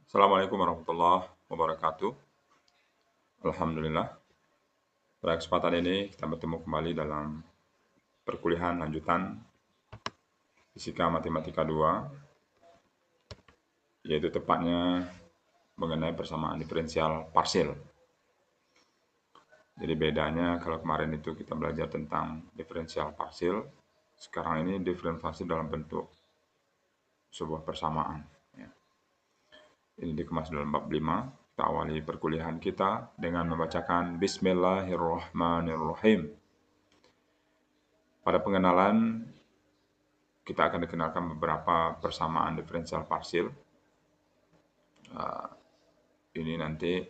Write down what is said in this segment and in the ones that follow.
Assalamualaikum warahmatullahi wabarakatuh. Alhamdulillah, pada kesempatan ini kita bertemu kembali dalam perkuliahan lanjutan Fisika Matematika 2, yaitu tepatnya mengenai persamaan diferensial parsil. Jadi bedanya kalau kemarin itu kita belajar tentang diferensial parsil, sekarang ini diferensial parsil dalam bentuk sebuah persamaan. Ini dikemas dalam bab 5. Kita awali perkuliahan kita dengan membacakan Bismillahirrahmanirrahim. Pada pengenalan, kita akan dikenalkan beberapa persamaan diferensial parsil. Ini nanti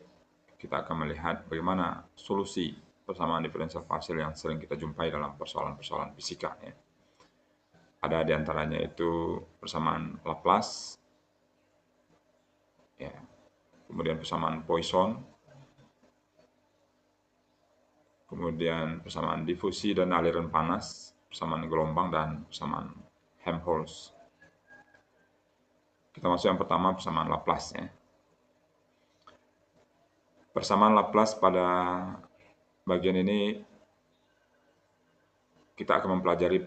kita akan melihat bagaimana solusi persamaan diferensial parsil yang sering kita jumpai dalam persoalan-persoalan fisika. Ada di antaranya itu persamaan Laplace, kemudian persamaan Poisson, kemudian persamaan difusi dan aliran panas, persamaan gelombang, dan persamaan Helmholtz. Kita masuk yang pertama, persamaan Laplace. Persamaan Laplace pada bagian ini kita akan mempelajari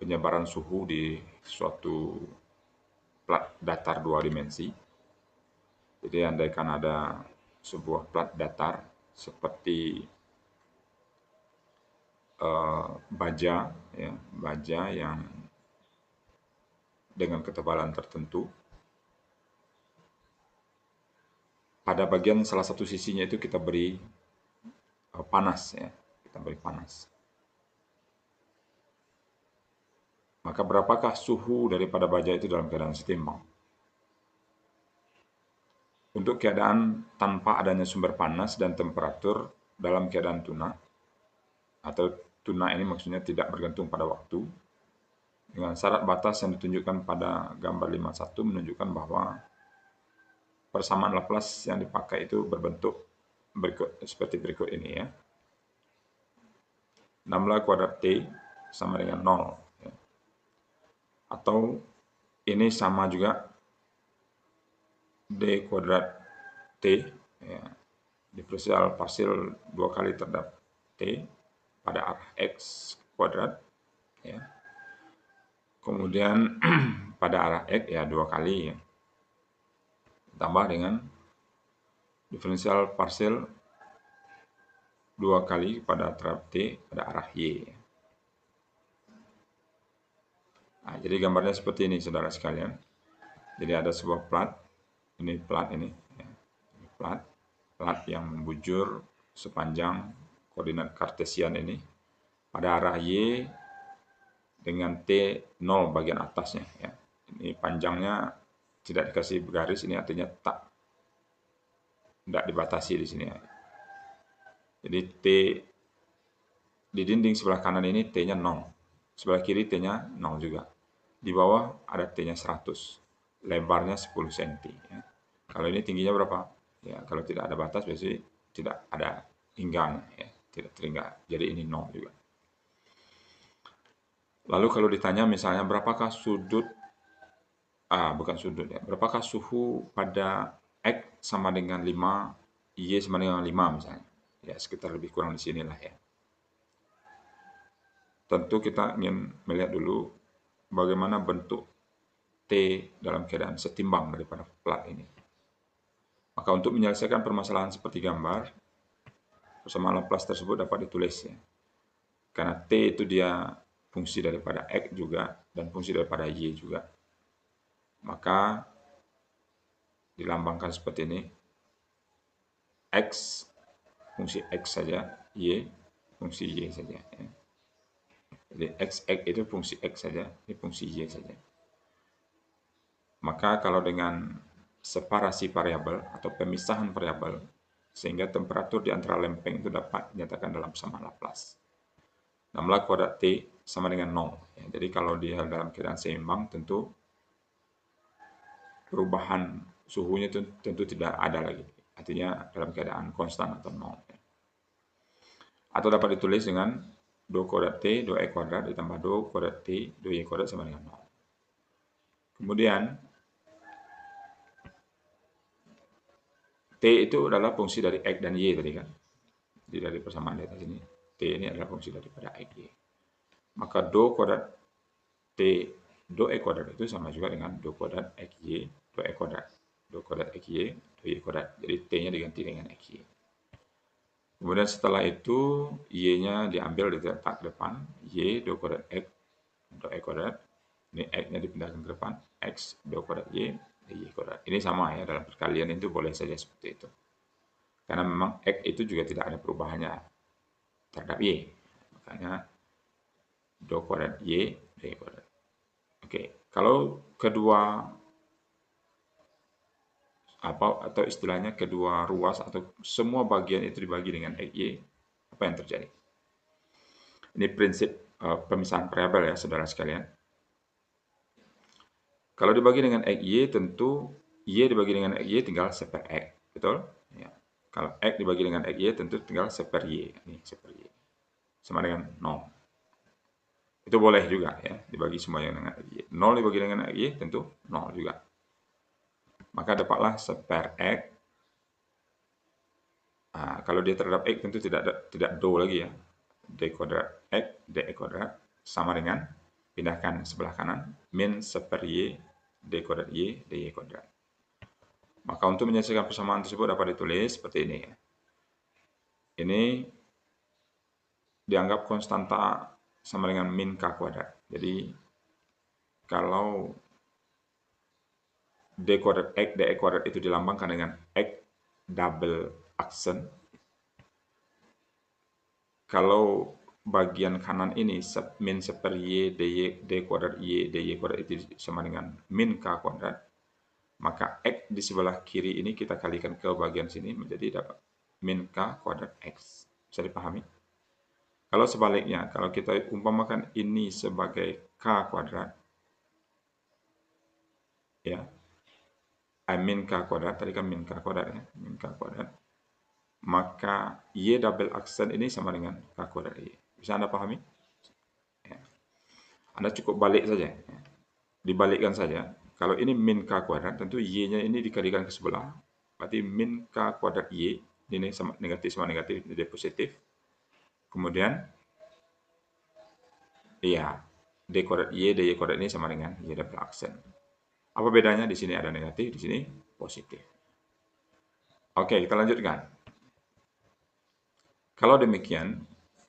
penyebaran suhu di suatu plat datar 2 dimensi. Jadi andaikan ada sebuah plat datar seperti baja yang dengan ketebalan tertentu. Pada bagian salah satu sisinya itu kita beri panas, kita beri panas. Maka berapakah suhu daripada baja itu dalam keadaan setimbang? Untuk keadaan tanpa adanya sumber panas dan temperatur dalam keadaan tuna, atau tuna ini maksudnya tidak bergantung pada waktu, dengan syarat batas yang ditunjukkan pada gambar 51 menunjukkan bahwa persamaan Laplace yang dipakai itu berbentuk seperti berikut ini, 16 kuadrat T sama dengan 0. Atau ini sama juga D kuadrat T, diferensial parsil 2 kali terhadap T pada arah X kuadrat, kemudian pada arah X 2 kali, tambah dengan diferensial parsil 2 kali pada terhadap T pada arah Y. Nah, jadi gambarnya seperti ini, saudara sekalian. Jadi ada sebuah plat, ini plat ini, plat yang membujur sepanjang koordinat kartesian ini pada arah Y dengan T 0 bagian atasnya. Ini panjangnya tidak dikasih garis, ini artinya tidak dibatasi di sini. Jadi T di dinding sebelah kanan ini T-nya 0, sebelah kiri T-nya 0 juga. Di bawah ada T-nya 100, lebarnya 10 cm. Kalau ini tingginya berapa? Kalau tidak ada batas berarti tidak ada hingganya, tidak terhingga. Jadi ini 0 juga. Lalu kalau ditanya misalnya berapakah berapakah suhu pada X sama dengan 5, Y sama dengan 5 misalnya. Sekitar lebih kurang di sinilah. Tentu kita ingin melihat dulu bagaimana bentuk T dalam keadaan setimbang daripada plat ini. Maka untuk menyelesaikan permasalahan seperti gambar, persamaan Laplace tersebut dapat ditulis, karena T itu dia fungsi daripada X juga dan fungsi daripada Y juga. Maka dilambangkan seperti ini. X fungsi X saja, Y fungsi Y saja. Jadi X itu fungsi X saja, ini fungsi Y saja. Maka kalau dengan separasi variabel atau pemisahan variabel, sehingga temperatur di antara lempeng itu dapat dinyatakan dalam persamaan Laplace. 16 kuadrat T sama dengan 0. Jadi kalau dia dalam keadaan seimbang, tentu perubahan suhunya itu tentu tidak ada lagi. Artinya dalam keadaan konstan atau 0. Atau dapat ditulis dengan 2 kuadrat T, 2E kuadrat ditambah 2 kuadrat T, 2Y kuadrat sama dengan 0. Kemudian T itu adalah fungsi dari X dan Y tadi kan. Jadi dari persamaan di atas ini, T ini adalah fungsi daripada X, Y. Maka do kuadrat T, do E kuadrat itu sama juga dengan do kuadrat X, Y, do E kuadrat. Do kuadrat X, Y, do Y kuadrat. Jadi T-nya diganti dengan X, Y. Kemudian setelah itu, Y-nya diambil diletak ke depan. Y, do kuadrat X, do E kuadrat. Ini X-nya dipindahkan ke depan. X, do kuadrat Y, Y kuadrat. Ini sama ya, dalam perkalian itu boleh saja seperti itu. Karena memang X itu juga tidak ada perubahannya terhadap Y. Makanya do kuadrat Y, Y kuadrat. Oke, kalau kedua atau istilahnya kedua ruas atau semua bagian itu dibagi dengan XY, apa yang terjadi? Ini prinsip pemisahan variabel ya, saudara sekalian. Kalau dibagi dengan XY, tentu Y dibagi dengan XY tinggal seper X, betul? Ya. Kalau X dibagi dengan XY, tentu tinggal seper Y. Ini seper Y. Sama dengan 0. Itu boleh juga ya, dibagi semuanya dengan XY. 0 dibagi dengan XY, tentu 0 juga. Maka dapatlah seper X. Nah, kalau dia terhadap X tentu tidak do lagi ya. D kuadrat X, DE kuadrat sama dengan pindahkan sebelah kanan min seper Y, D kuadrat Y, DY kuadrat. Maka untuk menyelesaikan persamaan tersebut dapat ditulis seperti ini. Ini dianggap konstanta sama dengan min K kuadrat. Jadi kalau D kuadrat X, DE kuadrat itu dilambangkan dengan X double aksen. Kalau bagian kanan ini min seper Y, D kuadrat Y, DY kuadrat itu sama dengan min K kuadrat. Maka X di sebelah kiri ini kita kalikan ke bagian sini menjadi dapat min K kuadrat X. Bisa dipahami? Kalau sebaliknya, kalau kita umpamakan ini sebagai K kuadrat, ya, min K kuadrat, tadi kan min K kuadrat ya, min K kuadrat, maka Y double aksen ini sama dengan K kuadrat Y. Bisa Anda pahami? Ya. Anda cukup balik saja, ya. Dibalikkan saja. Kalau ini min K kuadrat, tentu Y-nya ini dikalikan ke sebelah. Berarti min K kuadrat Y, ini sama negatif, jadi positif. Kemudian, iya, D kuadrat Y, DY kuadrat ini sama dengan Y double aksen. Apa bedanya? Di sini ada negatif, di sini positif. Oke, kita lanjutkan. Kalau demikian,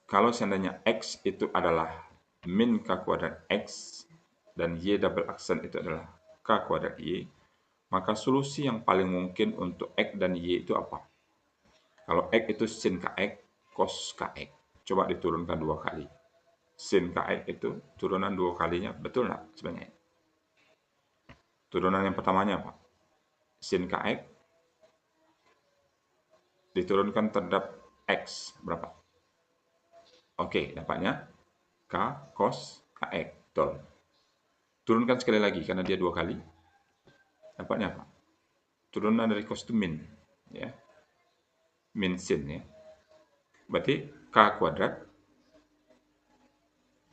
kalau seandainya X itu adalah min K kuadrat X, dan Y double aksen itu adalah K kuadrat Y, maka solusi yang paling mungkin untuk X dan Y itu apa? Kalau X itu sin KX, cos KX. Coba diturunkan 2 kali. Sin KX itu turunan 2 kalinya, betul nggak sebenarnya? Turunan yang pertamanya apa? Sin KX diturunkan terhadap X, berapa? Oke, dapatnya K cos KX. Betul. Turunkan sekali lagi, karena dia 2 kali. Dapatnya apa? Turunan dari cos itu min. Ya. Min sin ya. Berarti K kuadrat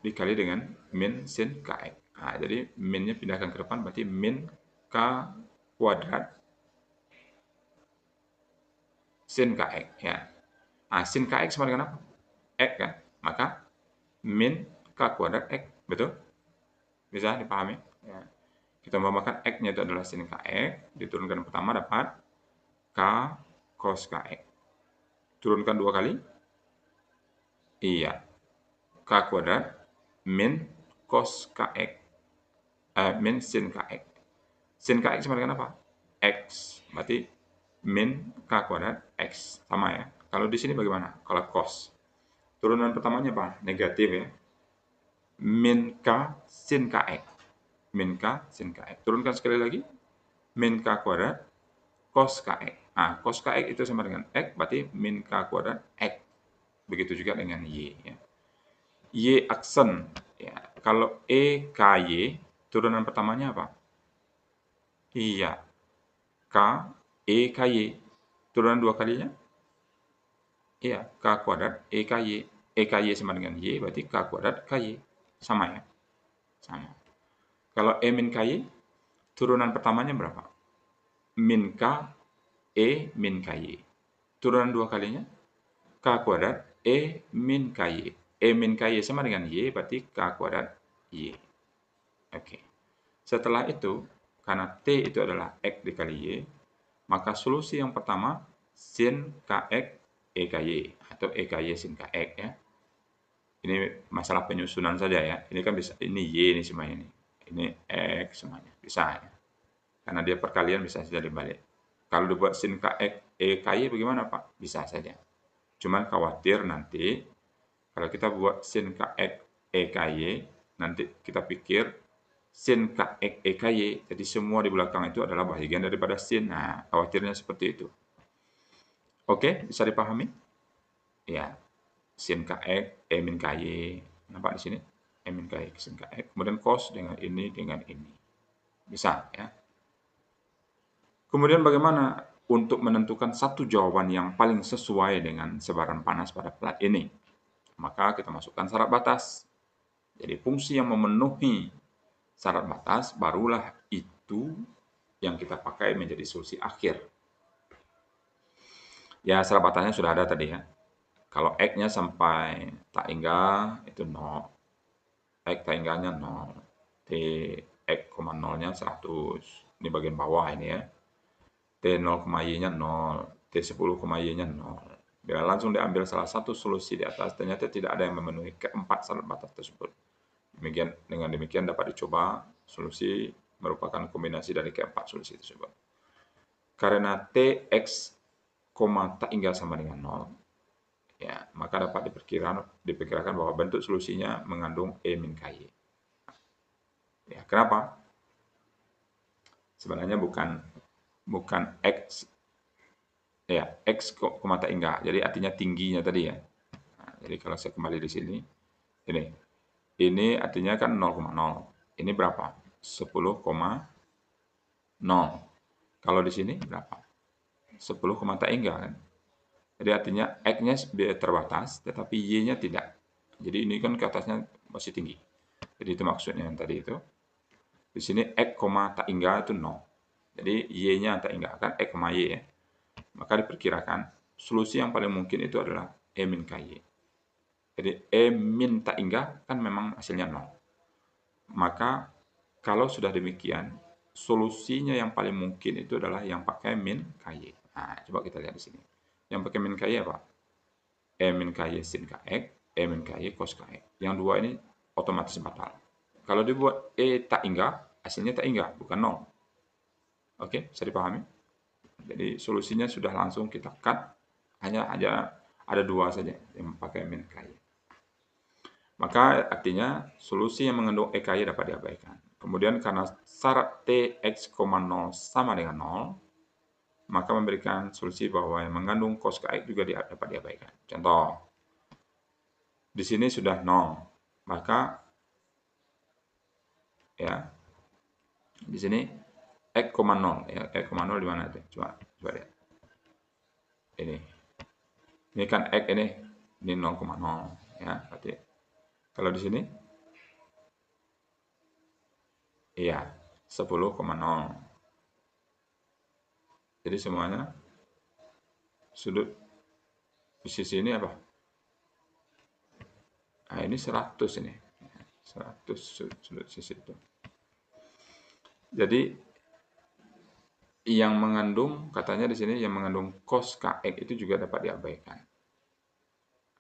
dikali dengan min sin KX. Nah, jadi minnya pindahkan ke depan, berarti min K kuadrat sin KX. Ya. Nah, sin KX sama dengan apa? X kan? Maka min K kuadrat X. Betul? Bisa dipahami? Ya. Kita umpamakan X-nya itu adalah sin KX. Diturunkan pertama dapat K cos KX. Turunkan 2 kali? Iya. K kuadrat min cos KX. Min sin KX. Sin KX sama dengan apa? X. Berarti min K kuadrat X. Sama ya. Kalau di sini bagaimana? Kalau cos. Turunan pertamanya apa? Negatif ya. Min K sin KX. Min K sin KX. Turunkan sekali lagi. Min K kuadrat cos KX. Nah, cos KX itu sama dengan X. Berarti min K kuadrat X. Begitu juga dengan Y. Ya. Y aksen. Ya. Kalau E, K, Y, turunan pertamanya apa? Iya. K, E, K, Y. Turunan 2 kalinya? Iya. K kuadrat, E, K, Y. E, K, Y sama dengan Y, berarti K kuadrat, K, Y. Sama ya? Sama. Kalau E min K, Y, turunan pertamanya berapa? Min K E min KY. Turunan dua kalinya, K kuadrat E min KY. E min KY sama dengan Y, berarti K kuadrat Y. Oke. Setelah itu, karena T itu adalah X dikali Y, maka solusi yang pertama, sin KX EKY, atau EKY sin KX ya. Ini masalah penyusunan saja ya. Ini kan bisa, ini Y ini semuanya ini. Ini X semuanya, bisa ya. Karena dia perkalian bisa saja dibalik. Kalau dibuat sin KX EKY bagaimana Pak? Bisa saja. Cuman khawatir nanti kalau kita buat sin KX EKY, nanti kita pikir sin KX EKY, jadi semua di belakang itu adalah bagian daripada sin. Nah, khawatirnya seperti itu. Oke, bisa dipahami? Ya, sin KX E min KY. Nampak di sini? E min KY sin KX. Kemudian cos dengan ini dengan ini. Bisa ya. Kemudian bagaimana untuk menentukan satu jawaban yang paling sesuai dengan sebaran panas pada plat ini? Maka kita masukkan syarat batas. Jadi fungsi yang memenuhi syarat batas barulah itu yang kita pakai menjadi solusi akhir. Ya, syarat batasnya sudah ada tadi ya. Kalau X-nya sampai tak hingga itu 0. X tak hingganya 0. T X, 0-nya 100. Ini bagian bawah ini ya. T 0,y-nya 0. T 10,y-nya 0. Bila langsung diambil salah satu solusi di atas, ternyata tidak ada yang memenuhi keempat syarat batas tersebut. Dengan demikian dapat dicoba solusi merupakan kombinasi dari keempat solusi tersebut. Karena Tx, tak hingga sama dengan 0, ya, maka dapat diperkirakan bahwa bentuk solusinya mengandung E min KY. Ya, kenapa? Sebenarnya bukan X, ya, X, tak hingga. Jadi artinya tingginya tadi ya. Nah, jadi kalau saya kembali di sini, ini artinya kan 0,0. Ini berapa? 10,0. Kalau di sini berapa? 10, tak hingga kan? Jadi artinya X-nya terbatas, tetapi Y-nya tidak. Jadi ini kan ke atasnya masih tinggi. Jadi itu maksudnya yang tadi itu. Di sini X, tak hingga itu 0. Jadi Y-nya tak hingga kan X, Y ya. Maka diperkirakan solusi yang paling mungkin itu adalah E min KY. Jadi E min tak hingga kan memang hasilnya 0. Maka kalau sudah demikian, solusinya yang paling mungkin itu adalah yang pakai min KY. Nah, coba kita lihat di sini. Yang pakai min KY apa? E min KY sin KX, E min KY cos KX. Yang dua ini otomatis batal. Kalau dibuat E tak hingga, hasilnya tak hingga, bukan 0. Oke, bisa dipahami? Jadi solusinya sudah langsung kita cut, hanya ada dua saja yang pakai min KY. Maka artinya solusi yang mengandung EKY dapat diabaikan. Kemudian karena syarat Tx, 0 sama dengan 0, maka memberikan solusi bahwa yang mengandung cos KX juga dapat diabaikan. Contoh, di sini sudah 0, maka ya di sini X, 0 ya, X, 0 di mana itu? Coba lihat. Ini kan X ini 0,0 ya, berarti kalau di sini iya 10,0. Jadi semuanya sudut di sisi ini apa? Nah, ini 100 ini. 100 sudut sisi itu. Jadi yang mengandung, katanya di sini yang mengandung cos KX itu juga dapat diabaikan.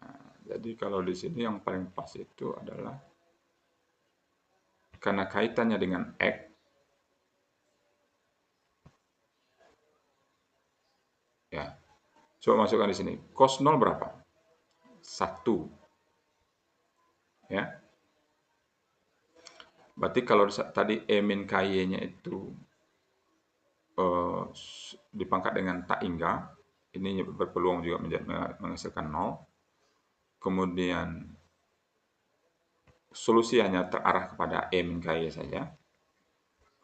Nah, jadi kalau di sini yang paling pas itu adalah karena kaitannya dengan X, ya. Coba masukkan di sini. Cos 0 berapa? 1. Ya. Berarti kalau tadi E min KY-nya itu dipangkat dengan tak hingga, ini berpeluang juga menghasilkan 0. Kemudian solusi hanya terarah kepada E min KY saja.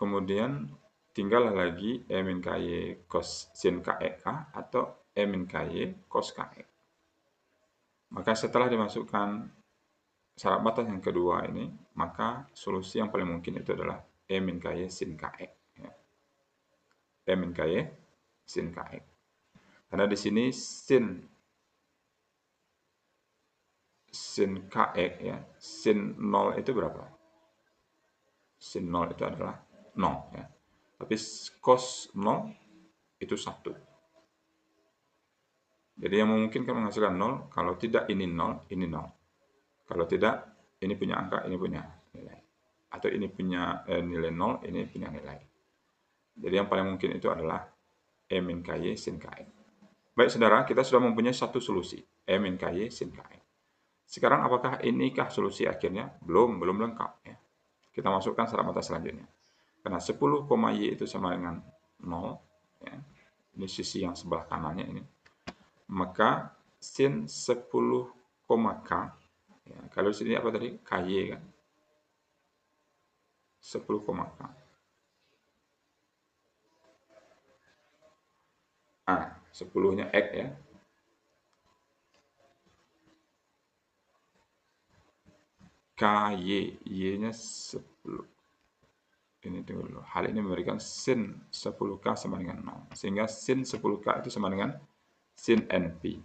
Kemudian tinggallah lagi E min KY cos sin KX atau E min KY cos KX. Maka setelah dimasukkan syarat batas yang kedua ini, maka solusi yang paling mungkin itu adalah E min KY sin KX. Ya. E min KY sin KX. Karena di sini sin kx ya, sin 0 itu berapa? Sin 0 itu adalah 0 ya. Tapi cos 0 itu 1. Jadi yang memungkinkan menghasilkan 0, kalau tidak ini 0, ini 0. Kalau tidak, ini punya angka, ini punya nilai. Atau ini punya nilai 0, ini punya nilai. Jadi yang paling mungkin itu adalah E min KY sin KX. Baik saudara, kita sudah mempunyai satu solusi. E min KY sin KX. Sekarang apakah inikah solusi akhirnya? Belum lengkap. Ya. Kita masukkan syarat batas selanjutnya. Karena 10, Y itu sama dengan 0. Ya. Ini sisi yang sebelah kanannya ini. Maka sin 10, K. Ya, kalau di sini apa tadi? KY kan. 10, K. Ah, 10-nya X ya. KY, Y-nya 10. Ini dulu. Hal ini memberikan sin 10K sama dengan 0. Sehingga sin 10K itu sama dengan sin NP.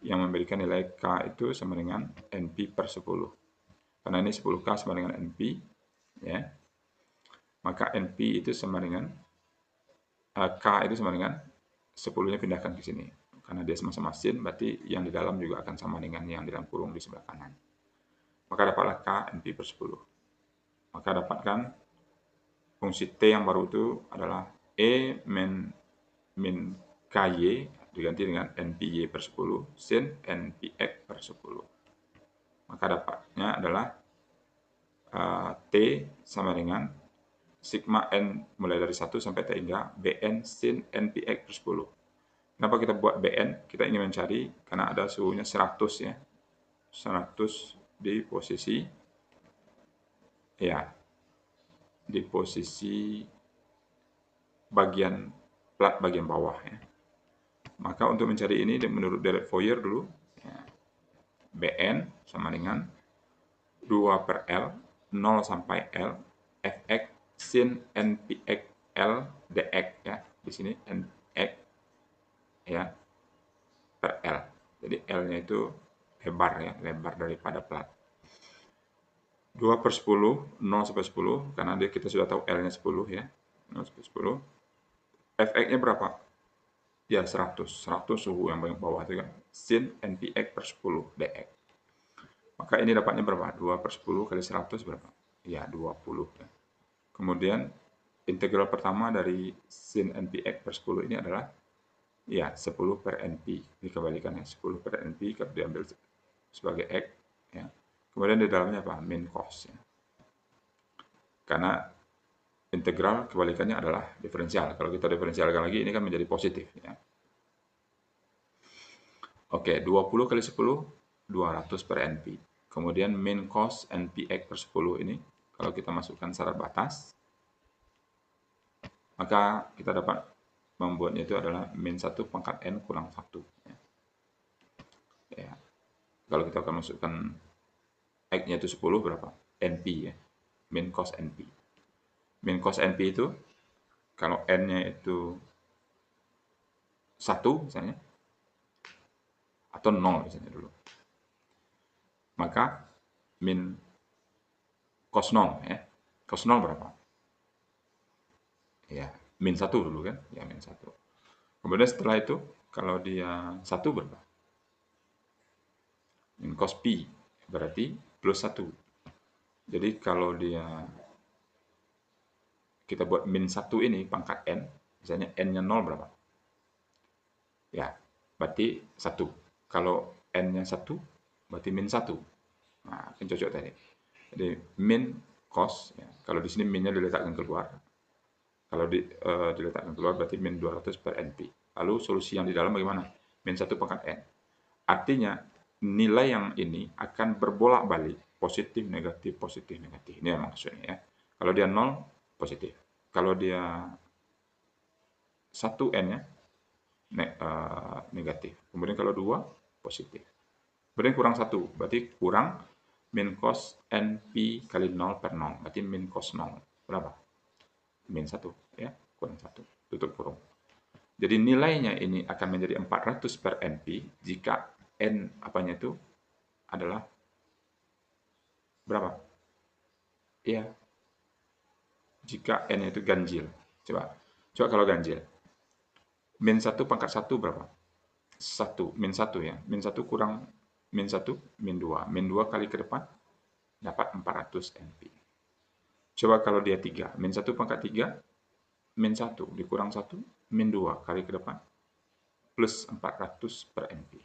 Yang memberikan nilai K itu sama dengan NP per 10. Karena ini 10K sama dengan NP. Ya. Maka NP itu sama dengan K itu sama dengan 10-nya pindahkan ke sini. Karena dia sama-sama sin, berarti yang di dalam juga akan sama dengan yang di dalam kurung di sebelah kanan. Maka dapatlah K NP per 10. Maka dapatkan fungsi T yang baru itu adalah E min KY diganti dengan NPY per 10 sin NPX per 10. Maka dapatnya adalah T sama dengan sigma N mulai dari 1 sampai T hingga Bn sin NPX per 10. Kenapa kita buat Bn? Kita ingin mencari, karena ada suhunya 100 ya. 100 di posisi, ya, di posisi bagian plat bagian bawah ya. Maka untuk mencari ini menurut Derek Fourier dulu, ya, Bn sama dengan 2 per L, 0 sampai L, Fx sin NPX L dx ya. Di sini NX ya per L. Jadi L-nya itu lebar ya, lebar daripada plat. 2 per 10, 0 sampai 10, karena kita sudah tahu L-nya 10 ya. 0 sampai 10. Fx-nya berapa? Ya 100 suhu yang paling bawah itu kan. Sin NPX per 10 dx. Maka ini dapatnya berapa? 2 per 10 kali 100 berapa? Ya 20. Ya. Kemudian integral pertama dari sin NPX per 10 ini adalah ya 10 per NP. Dikembalikan ya 10 per NP kalau diambil sebagai X. Ya. Kemudian di dalamnya apa? Min cos. Ya. Karena integral kebalikannya adalah diferensial. Kalau kita diferensialkan lagi ini kan menjadi positif. Ya. Oke, 20 kali 10, 200 per NP. Kemudian min cos NPX per 10 ini, kalau kita masukkan syarat batas, maka kita dapat membuatnya itu adalah min 1 pangkat N kurang 1. Ya. Ya. Kalau kita akan masukkan X-nya itu 10 berapa? NP ya. Min cos NP. Min cos NP itu, kalau N-nya itu 1 misalnya, atau 0 misalnya dulu. Maka min cos 0 ya. Cos 0 berapa? Ya, min 1 dulu kan? Ya, min 1. Kemudian setelah itu, kalau dia 1 berapa? Min cos pi, berarti plus 1. Jadi kalau kita buat min 1 ini pangkat N, misalnya N-nya 0 berapa? Ya, berarti 1. Kalau N-nya 1, berarti min 1. Nah, kan cocok tadi. Jadi min cos, ya. Kalau di sini min-nya diletakkan keluar. Kalau diletakkan keluar berarti min 200 per NP. Lalu solusi yang di dalam bagaimana? Min 1 pangkat N. Artinya nilai yang ini akan berbolak-balik. Positif, negatif, positif, negatif. Ini yang maksudnya ya. Kalau dia 0, positif. Kalau dia 1 N-nya negatif. Kemudian kalau 2, positif. Kemudian kurang 1, berarti kurang min cos NP kali 0 per 0. Berarti min cos 0. Berapa? Min 1. Ya, kurang 1. Tutup kurung. Jadi nilainya ini akan menjadi 400 per NP jika N apanya itu adalah berapa? Iya, jika N itu ganjil. Coba kalau ganjil. Min 1 pangkat 1 berapa? 1, min 1 ya. Min 1 kurang min 1, min 2. Min 2 kali ke depan dapat 400 NP. Coba kalau dia 3, min 1 pangkat 3, min 1 dikurang 1, min 2 kali ke depan plus 400 per NP.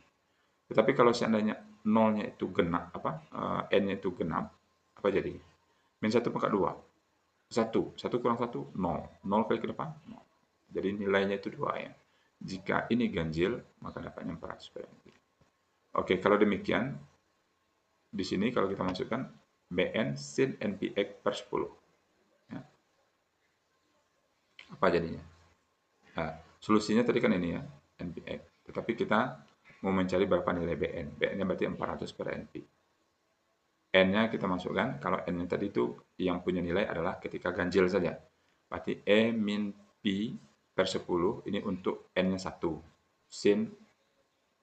Tetapi kalau seandainya nolnya itu genap, N-nya itu genap, apa jadi? Min 1 pangkat 2, 1 kurang 1, 0. 0 kali ke depan, 0. Jadi nilainya itu 2 ya. Jika ini ganjil, maka dapatnya 400 per NP. Oke, kalau demikian, di sini kalau kita masukkan Bn sin NPX per 10. Ya. Apa jadinya? Nah, solusinya tadi kan ini ya, NPX. Tetapi kita mau mencari berapa nilai Bn. Bn-nya berarti 400 per NP. N-nya kita masukkan, kalau N-nya tadi itu yang punya nilai adalah ketika ganjil saja. Berarti E min P per 10, ini untuk N-nya 1. Sin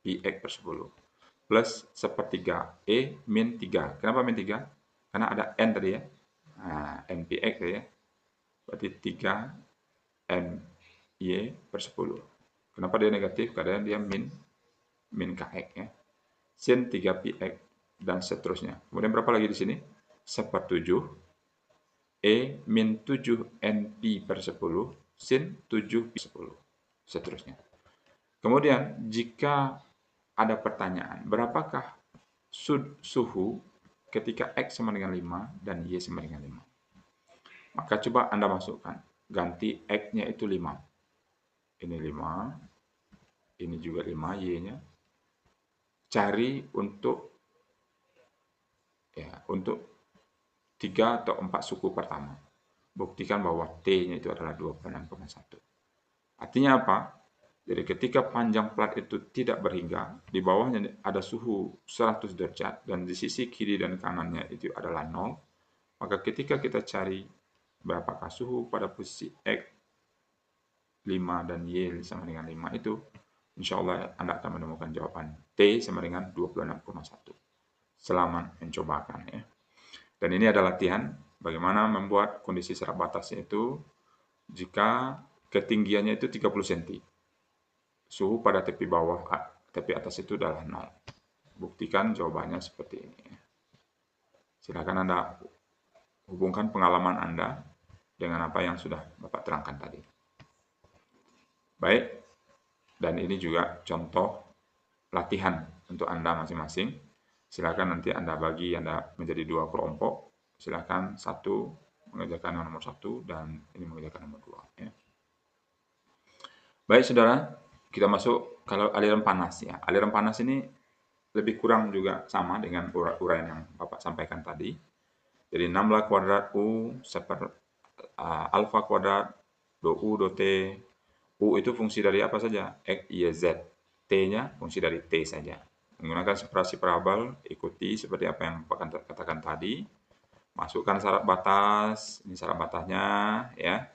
PX per 10. Plus sepertiga E min 3. Kenapa min 3? Karena ada N tadi ya. Nah, NPX tadi ya. Berarti 3 NY per 10. Kenapa dia negatif? Karena dia min KX ya. Sin 3PX dan seterusnya. Kemudian berapa lagi di sini? Sepertujuh E min 7 NP per 10 sin 7 P 10. Seterusnya. Kemudian jika ada pertanyaan, berapakah suhu ketika X sama dengan 5 dan Y sama dengan 5? Maka coba Anda masukkan. Ganti X-nya itu 5. Ini 5. Ini juga 5 Y-nya. Cari untuk 3 atau 4 suku pertama. Buktikan bahwa T-nya itu adalah 26,1. Artinya apa? Jadi ketika panjang plat itu tidak berhingga, di bawahnya ada suhu 100 derajat, dan di sisi kiri dan kanannya itu adalah 0, maka ketika kita cari berapakah suhu pada posisi X 5 dan Y sama dengan 5 itu, insya Allah Anda akan menemukan jawaban T sama dengan 26,1. Selamat mencobakan ya. Dan ini adalah latihan bagaimana membuat kondisi serat batasnya itu jika ketinggiannya itu 30 cm. Suhu pada tepi bawah, tepi atas itu adalah 0. Buktikan jawabannya seperti ini. Silakan Anda hubungkan pengalaman Anda dengan apa yang sudah Bapak terangkan tadi. Baik, dan ini juga contoh latihan untuk Anda masing-masing. Silakan nanti Anda bagi menjadi 2 kelompok. Silakan satu mengerjakan yang nomor 1 dan ini mengerjakan nomor 2. Ya. Baik, saudara, kita masuk kalau aliran panas ya. Aliran panas ini lebih kurang juga sama dengan uraian yang Bapak sampaikan tadi. Jadi 16 kuadrat U alfa kuadrat do U do T. U itu fungsi dari apa saja? X, Y, Z. T-nya fungsi dari T saja. Menggunakan separasi parabel, ikuti seperti apa yang Bapak katakan tadi. Masukkan syarat batas, ini syarat batasnya ya.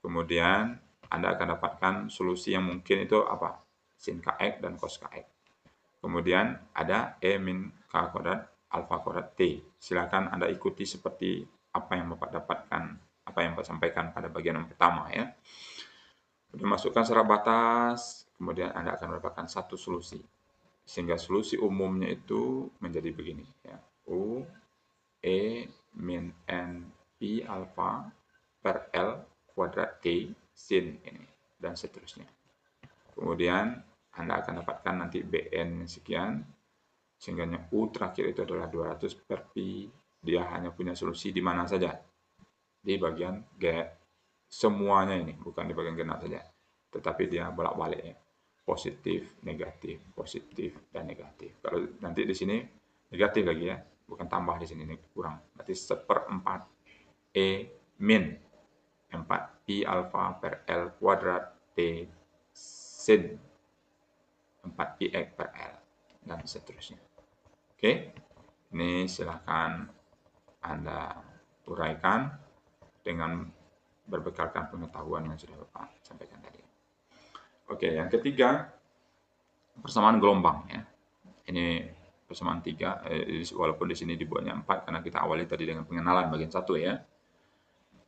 Kemudian Anda akan dapatkan solusi yang mungkin itu apa? Sin KX dan cos KX. Kemudian ada E min K kuadrat alfa kuadrat T. Silakan Anda ikuti seperti apa yang Bapak dapatkan, apa yang Bapak sampaikan pada bagian yang pertama ya. Kemudian masukkan syarat batas, kemudian Anda akan mendapatkan satu solusi. Sehingga solusi umumnya itu menjadi begini ya. U E min N P alfa per L kuadrat T sin ini dan seterusnya. Kemudian Anda akan dapatkan nanti Bn sekian, sehingga U terakhir itu adalah 200 per Pi. Dia hanya punya solusi di mana saja? Di bagian semuanya ini, bukan di bagian genap saja. Tetapi dia bolak-balik ya. Positif, negatif, dan negatif. Kalau nanti di sini negatif lagi ya, bukan tambah di sini, ini kurang. Berarti 1/4 E min 4 Pi alfa per L kuadrat T sin 4 Px per L dan seterusnya. Oke, ini silakan Anda uraikan dengan berbekalkan pengetahuan yang sudah Bapak sampaikan tadi. Oke, yang ketiga persamaan gelombang ya. Ini persamaan 3, walaupun di sini dibuatnya 4 karena kita awali tadi dengan pengenalan bagian 1 ya.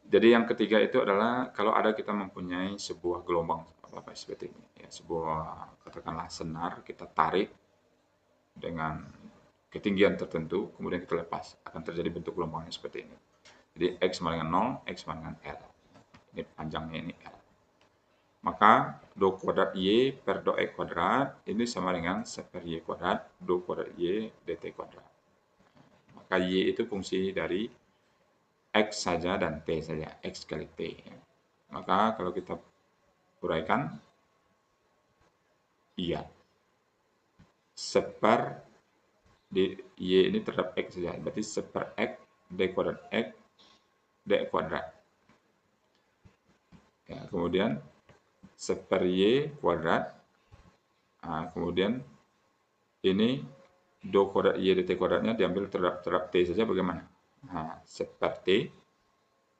Jadi yang ketiga itu adalah kalau ada kita mempunyai sebuah gelombang apa seperti ini ya, sebuah katakanlah senar kita tarik dengan ketinggian tertentu kemudian kita lepas akan terjadi bentuk gelombangnya seperti ini. Jadi X sama dengan 0, X sama dengan L. Ini panjangnya ini L. Maka do kuadrat Y per do X kuadrat ini sama dengan 1 per Y kuadrat, do kuadrat Y dt kuadrat. Maka Y itu fungsi dari X saja dan T saja, X kali T. Maka kalau kita uraikan, iya, 1 di Y ini terhadap X saja, berarti 1 per X, D kuadrat X, dx kuadrat. Ya, kemudian 1 per Y kuadrat, nah, kemudian ini do kuadrat Y dt kuadratnya diambil terhadap T saja bagaimana? Nah, 1 per T,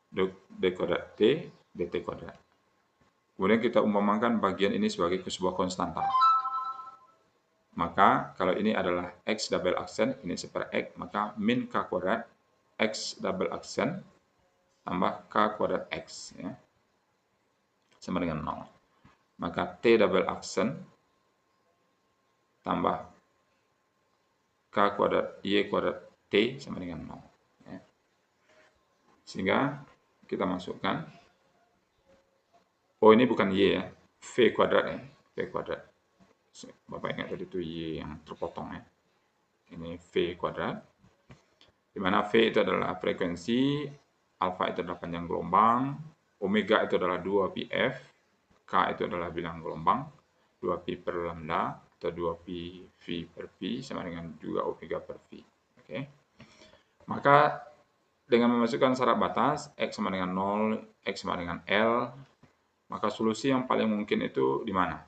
do D kuadrat T, dt kuadrat. Kemudian kita umpamakan bagian ini sebagai sebuah konstanta. Maka kalau ini adalah X double aksen, ini 1 per X, maka min K kuadrat X double aksen tambah K kuadrat X ya, sama dengan 0. Maka T double aksen tambah K kuadrat Y kuadrat T sama dengan 0. Ya. Sehingga kita masukkan, oh ini bukan Y ya, V kuadrat ya, V kuadrat. Bapak ingat tadi itu Y yang terpotong ya. Ini V kuadrat, di mana V itu adalah frekuensi, alfa itu adalah panjang gelombang, omega itu adalah 2πf, K itu adalah bilang gelombang, 2pi per lambda, atau 2pi V per V, sama dengan juga omega per V. Oke. Maka dengan memasukkan syarat batas, X sama dengan 0, X sama dengan L, maka solusi yang paling mungkin itu di mana?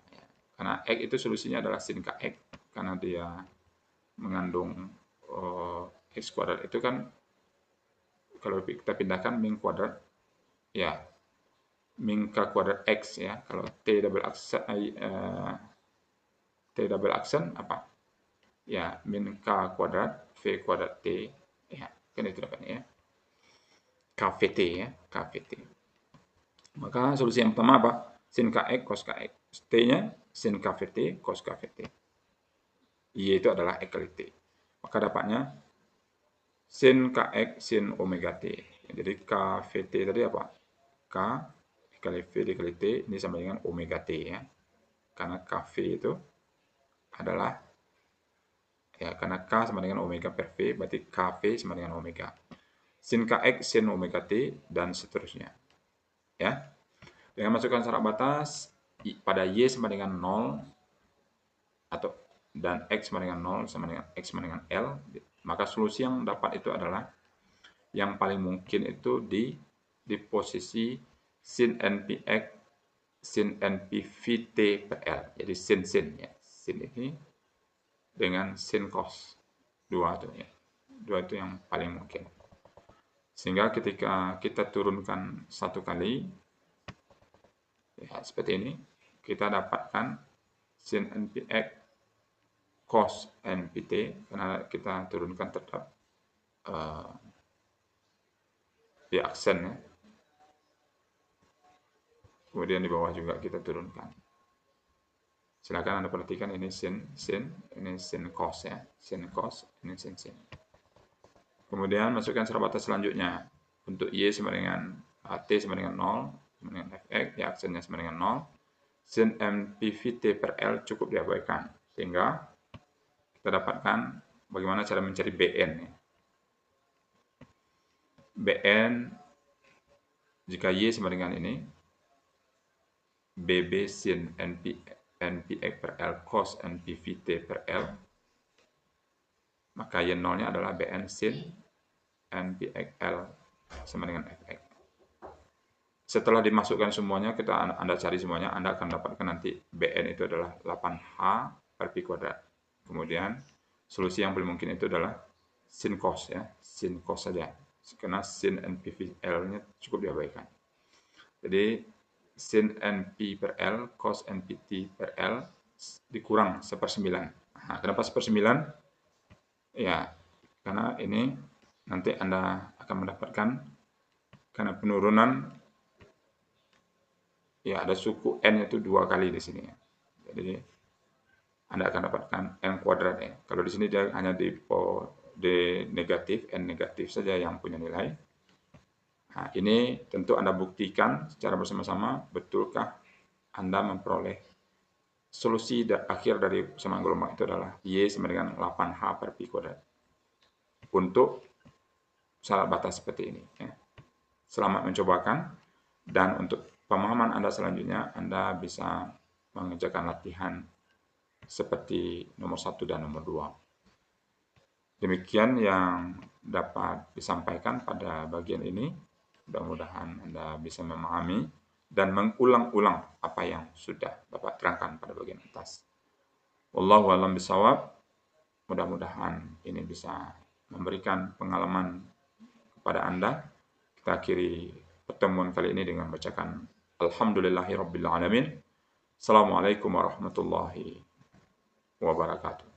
Karena X itu solusinya adalah sin Kx, karena dia mengandung X kuadrat itu kan, kalau kita pindahkan min kuadrat, ya min K kuadrat X ya, kalau T double aksen, T double aksen apa? Ya, min K kuadrat V kuadrat T, ya, kan itu dapatnya ya. KVT ya, KVT. Maka solusi yang pertama apa? Sin Kx cos Kx. T-nya sin KVT cos KVT. Y itu adalah X kali T. Maka dapatnya sin Kx sin omega T. Jadi KVT tadi apa? K dikali V dikali T, ini sama dengan omega T ya. Karena KV itu adalah, ya, karena K sama dengan omega per V, berarti KV sama dengan omega. Sin Kx sin omega T, dan seterusnya. Ya. Dengan masukkan syarat batas, pada Y sama dengan 0, atau dan X sama dengan 0 sama dengan X sama dengan L, maka solusi yang dapat itu adalah yang paling mungkin itu di posisi sin NPX sin NPVT per L. Jadi sin ya. Sin ini dengan sin cos. Dua itu ya. Dua itu yang paling mungkin. Sehingga ketika kita turunkan satu kali, ya seperti ini, kita dapatkan sin NPX cos NPT, karena kita turunkan tetap di aksen ya. Kemudian di bawah juga kita turunkan. Silakan Anda perhatikan, ini sin, ini sin cos ya, sin cos, ini sin. Kemudian masukkan syarat batas selanjutnya. Untuk Y sama dengan T sama dengan 0, sama dengan Fx, ya aksennya sama dengan 0. Sin MPVT per L cukup diabaikan. Sehingga kita dapatkan bagaimana cara mencari Bn. Bn jika Y sama dengan ini, BB sin NPX per L cos NPVT per L, maka Y0-nya adalah Bn sin NPXL sama dengan Fx. Setelah dimasukkan semuanya, Anda cari semuanya, Anda akan dapatkan nanti Bn itu adalah 8H per Pi kuadrat. Kemudian solusi yang paling mungkin itu adalah sin cos ya, sin cos saja. Karena sin NPVL-nya cukup diabaikan. Jadi sin NP per L, cos NPT per L dikurang 1/9. Nah, kenapa 1/9? Ya, karena ini nanti Anda akan mendapatkan karena penurunan, ya ada suku N itu 2 kali di sini. Jadi Anda akan dapatkan N kuadrat ya. Kalau di sini dia hanya di negatif, N negatif saja yang punya nilai. Nah, ini tentu Anda buktikan secara bersama-sama, betulkah Anda memperoleh solusi akhir dari persamaan gelombang itu adalah Y sama dengan 8H per Pi kuadrat. Untuk syarat batas seperti ini. Ya. Selamat mencobakan, dan untuk pemahaman Anda selanjutnya, Anda bisa mengerjakan latihan seperti nomor 1 dan nomor 2. Demikian yang dapat disampaikan pada bagian ini. Mudah-mudahan Anda bisa memahami dan mengulang-ulang apa yang sudah Bapak terangkan pada bagian atas. Wallahu a'lam bishawab. Mudah-mudahan ini bisa memberikan pengalaman kepada Anda. Kita akhiri pertemuan kali ini dengan bacakan Alhamdulillahirabbil alamin. Assalamualaikum warahmatullahi wabarakatuh.